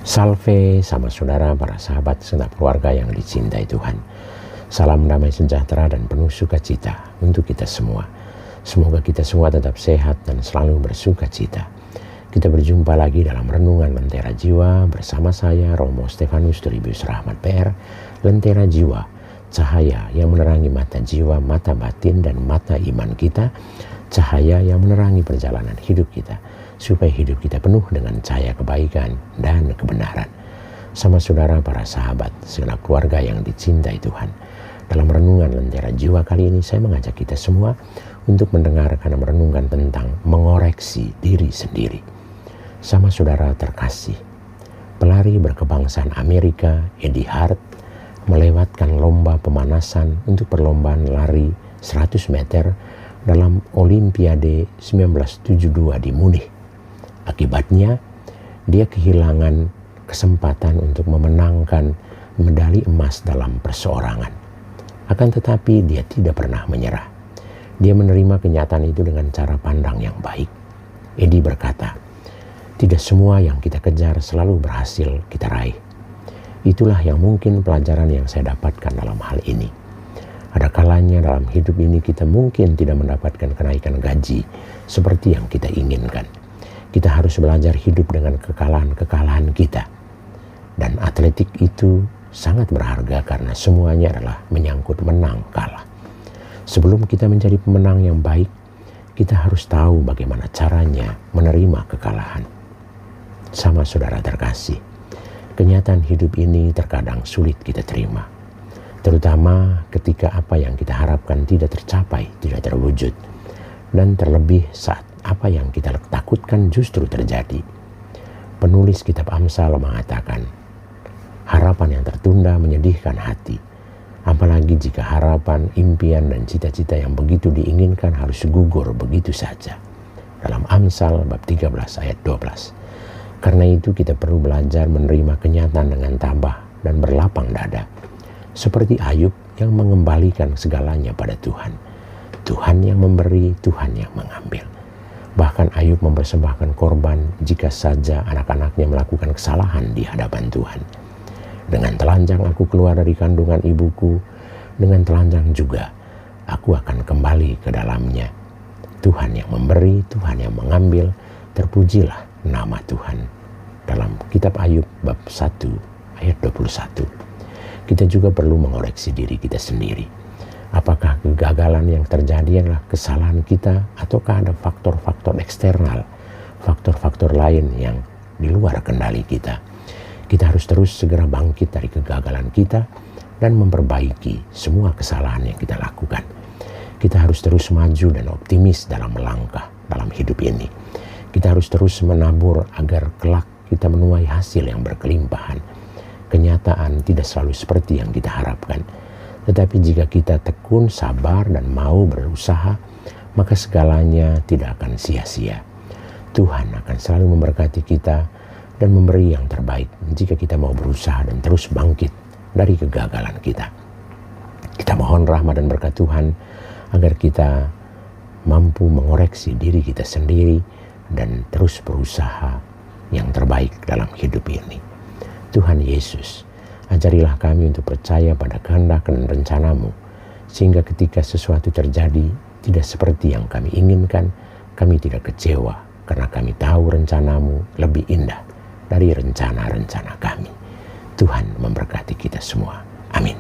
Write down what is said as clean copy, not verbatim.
Salve sama saudara, para sahabat serta keluarga yang dicintai Tuhan. Salam damai sejahtera dan penuh sukacita untuk kita semua. Semoga kita semua tetap sehat dan selalu bersukacita. Kita berjumpa lagi dalam Renungan Lentera Jiwa bersama saya Romo Stefanus Tribius Rahmat PR. Lentera Jiwa, cahaya yang menerangi mata jiwa, mata batin dan mata iman kita. Cahaya yang menerangi perjalanan hidup kita, supaya hidup kita penuh dengan cahaya kebaikan dan kebenaran. Sama saudara, para sahabat, segenap keluarga yang dicintai Tuhan. Dalam Renungan Lentera Jiwa kali ini saya mengajak kita semua untuk mendengarkan dan merenungkan tentang mengoreksi diri sendiri. Sama saudara terkasih, pelari berkebangsaan Amerika Eddie Hart melewatkan lomba pemanasan untuk perlombaan lari 100 meter dalam Olimpiade 1972 di Munich. Akibatnya, dia kehilangan kesempatan untuk memenangkan medali emas dalam perseorangan. Akan tetapi dia tidak pernah menyerah. Dia menerima kenyataan itu dengan cara pandang yang baik. Eddie berkata, tidak semua yang kita kejar selalu berhasil kita raih. Itulah yang mungkin pelajaran yang saya dapatkan dalam hal ini. Ada kalanya dalam hidup ini kita mungkin tidak mendapatkan kenaikan gaji seperti yang kita inginkan. Kita harus belajar hidup dengan kekalahan-kekalahan kita. Dan atletik itu sangat berharga karena semuanya adalah menyangkut menang kalah. Sebelum kita menjadi pemenang yang baik, kita harus tahu bagaimana caranya menerima kekalahan. Sama saudara terkasih, kenyataan hidup ini terkadang sulit kita terima. Terutama ketika apa yang kita harapkan tidak tercapai, tidak terwujud. Dan terlebih saat apa yang kita takutkan justru terjadi. Penulis kitab Amsal mengatakan, harapan yang tertunda menyedihkan hati. Apalagi jika harapan, impian, dan cita-cita yang begitu diinginkan harus gugur begitu saja. Dalam Amsal bab 13 ayat 12. Karena itu kita perlu belajar menerima kenyataan dengan tabah dan berlapang dada. Seperti Ayub yang mengembalikan segalanya pada Tuhan. Tuhan yang memberi, Tuhan yang mengambil. Bahkan Ayub mempersembahkan korban jika saja anak-anaknya melakukan kesalahan di hadapan Tuhan. Dengan telanjang aku keluar dari kandungan ibuku, dengan telanjang juga aku akan kembali ke dalamnya. Tuhan yang memberi, Tuhan yang mengambil, terpujilah nama Tuhan. Dalam kitab Ayub bab 1 ayat 21. Kita juga perlu mengoreksi diri kita sendiri. Apakah kegagalan yang terjadi adalah kesalahan kita ataukah ada faktor-faktor eksternal, faktor-faktor lain yang di luar kendali kita. Kita harus terus segera bangkit dari kegagalan kita dan memperbaiki semua kesalahan yang kita lakukan. Kita harus terus maju dan optimis dalam melangkah dalam hidup ini. Kita harus terus menabur agar kelak kita menuai hasil yang berkelimpahan. Kenyataan tidak selalu seperti yang kita harapkan. Tetapi jika kita tekun, sabar, dan mau berusaha, maka segalanya tidak akan sia-sia. Tuhan akan selalu memberkati kita dan memberi yang terbaik jika kita mau berusaha dan terus bangkit dari kegagalan kita. Kita mohon rahmat dan berkat Tuhan agar kita mampu mengoreksi diri kita sendiri dan terus berusaha yang terbaik dalam hidup ini. Tuhan Yesus, ajarilah kami untuk percaya pada kehendak dan rencanamu, sehingga ketika sesuatu terjadi tidak seperti yang kami inginkan, kami tidak kecewa, karena kami tahu rencanamu lebih indah dari rencana-rencana kami. Tuhan memberkati kita semua. Amin.